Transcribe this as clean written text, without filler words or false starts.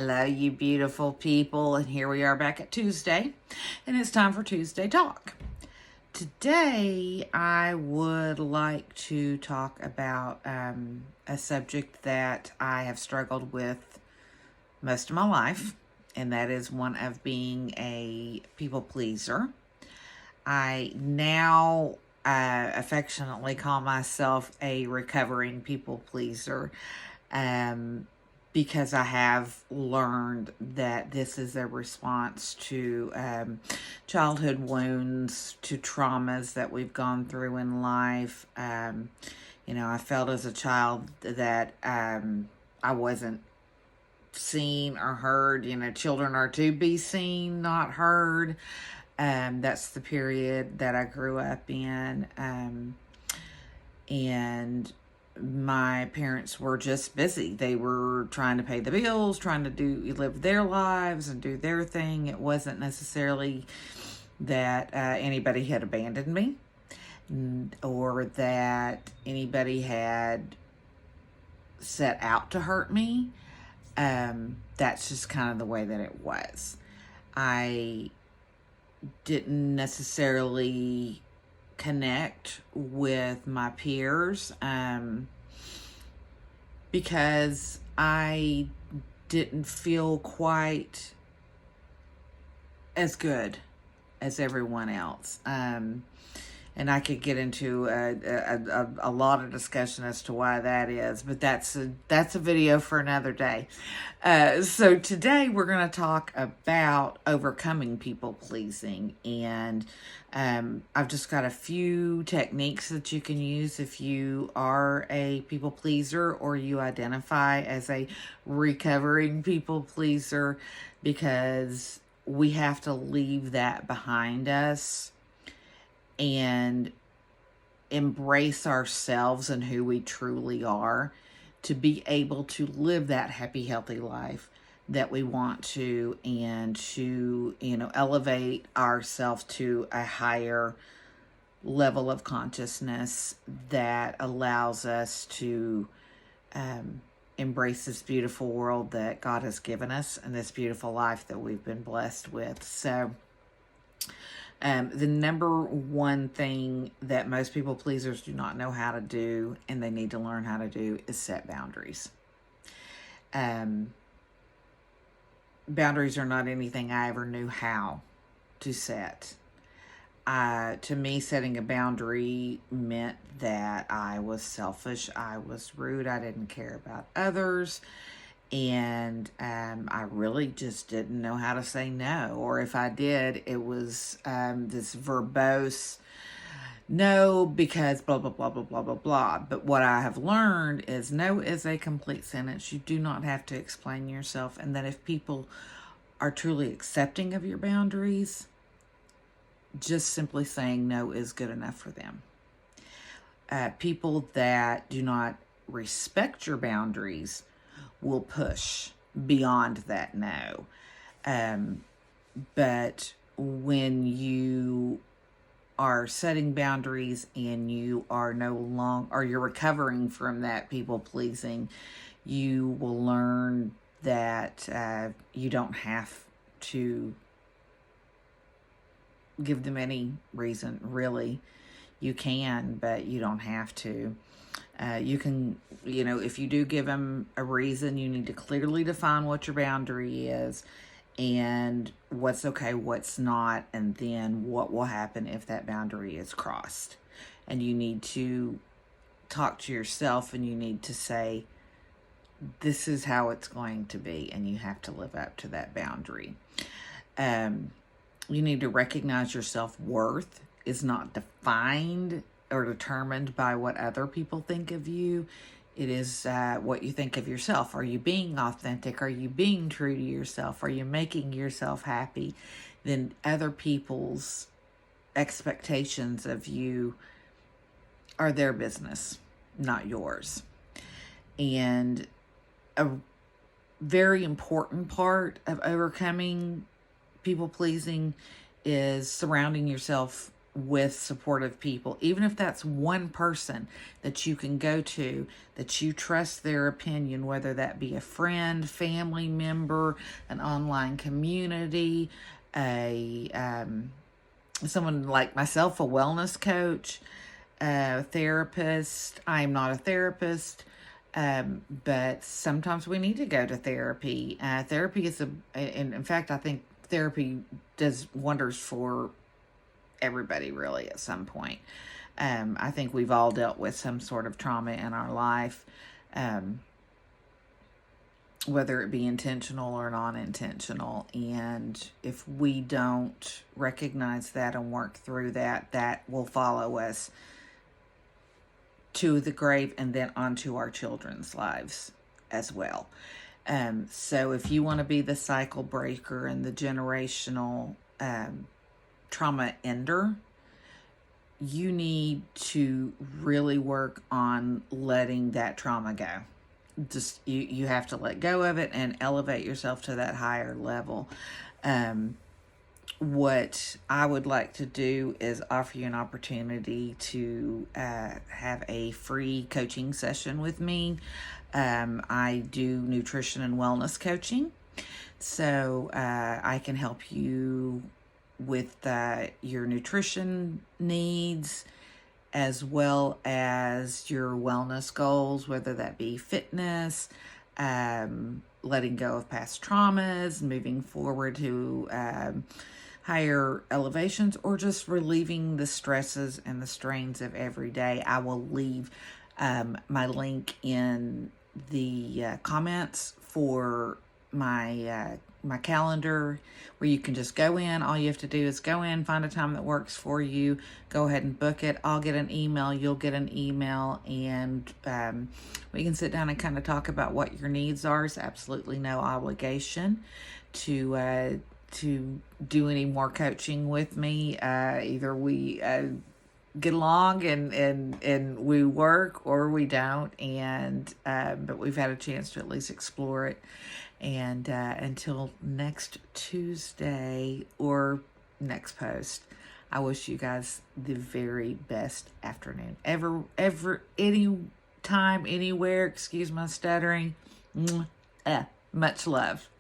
Hello, you beautiful people, and here we are back at Tuesday, and it's time for Tuesday Talk. Today, I would like to talk about a subject that I have struggled with most of my life, and that is one of being a people pleaser. I now affectionately call myself a recovering people pleaser. Because I have learned that this is a response to childhood wounds, to traumas that we've gone through in life. I felt as a child that I wasn't seen or heard. Children are to be seen, not heard. That's the period that I grew up in. And my parents were just busy. They were trying to pay the bills, trying to live their lives and do their thing. It wasn't necessarily that anybody had abandoned me or that anybody had set out to hurt me. That's just kind of the way that it was. I didn't necessarily connect with my peers because I didn't feel quite as good as everyone else. And I could get into a lot of discussion as to why that is, but that's a video for another day. So today we're going to talk about overcoming people pleasing, and I've just got a few techniques that you can use if you are a people pleaser or you identify as a recovering people pleaser, because we have to leave that behind us and embrace ourselves and who we truly are to be able to live that happy, healthy life that we want to, and to, elevate ourselves to a higher level of consciousness that allows us to embrace this beautiful world that God has given us and this beautiful life that we've been blessed with. So, the number one thing that most people pleasers do not know how to do, and they need to learn how to do, is set boundaries. Boundaries are not anything I ever knew how to set. To me, setting a boundary meant that I was selfish, I was rude, I didn't care about others, and I really just didn't know how to say no. Or if I did, it was this verbose no, because blah, blah, blah, blah, blah, blah, blah. But what I have learned is no is a complete sentence. You do not have to explain yourself. And that if people are truly accepting of your boundaries, just simply saying no is good enough for them. People that do not respect your boundaries will push beyond that no. But when you are setting boundaries and you are you're recovering from that people pleasing, you will learn that you don't have to give them any reason, really. You can, but you don't have to. You can, if you do give them a reason, you need to clearly define what your boundary is and what's okay, what's not, and then what will happen if that boundary is crossed. And you need to talk to yourself and you need to say, this is how it's going to be, and you have to live up to that boundary. You need to recognize your self-worth is not defined or determined by what other people think of you. It is what you think of yourself. Are you being authentic? Are you being true to yourself? Are you making yourself happy? Then other people's expectations of you are their business, not yours. And a very important part of overcoming people pleasing is surrounding yourself with supportive people, even if that's one person that you can go to, that you trust their opinion, whether that be a friend, family member, an online community, a someone like myself, a wellness coach, a therapist. I am not a therapist, but sometimes we need to go to therapy. Therapy is and in fact, I think therapy does wonders for everybody really at some point. I think we've all dealt with some sort of trauma in our life, whether it be intentional or non-intentional. And if we don't recognize that and work through that, that will follow us to the grave and then onto our children's lives as well. So if you want to be the cycle breaker and the generational trauma ender, you need to really work on letting that trauma go. Just you have to let go of it and elevate yourself to that higher level. What I would like to do is offer you an opportunity to have a free coaching session with me. I do nutrition and wellness coaching, so I can help you with your nutrition needs as well as your wellness goals, whether that be fitness, letting go of past traumas, moving forward to higher elevations, or just relieving the stresses and the strains of every day. I will leave my link in the comments for my my calendar, where you can just go in. All you have to do is go in, find a time that works for you, go ahead and book it. I'll get an email, you'll get an email, and we can sit down and kind of talk about what your needs are. It's absolutely no obligation to do any more coaching with me. Either we get along and we work, or we don't, and but we've had a chance to at least explore it. And until next Tuesday or next post, I wish you guys the very best afternoon. Any time, anywhere, excuse my stuttering. Much love.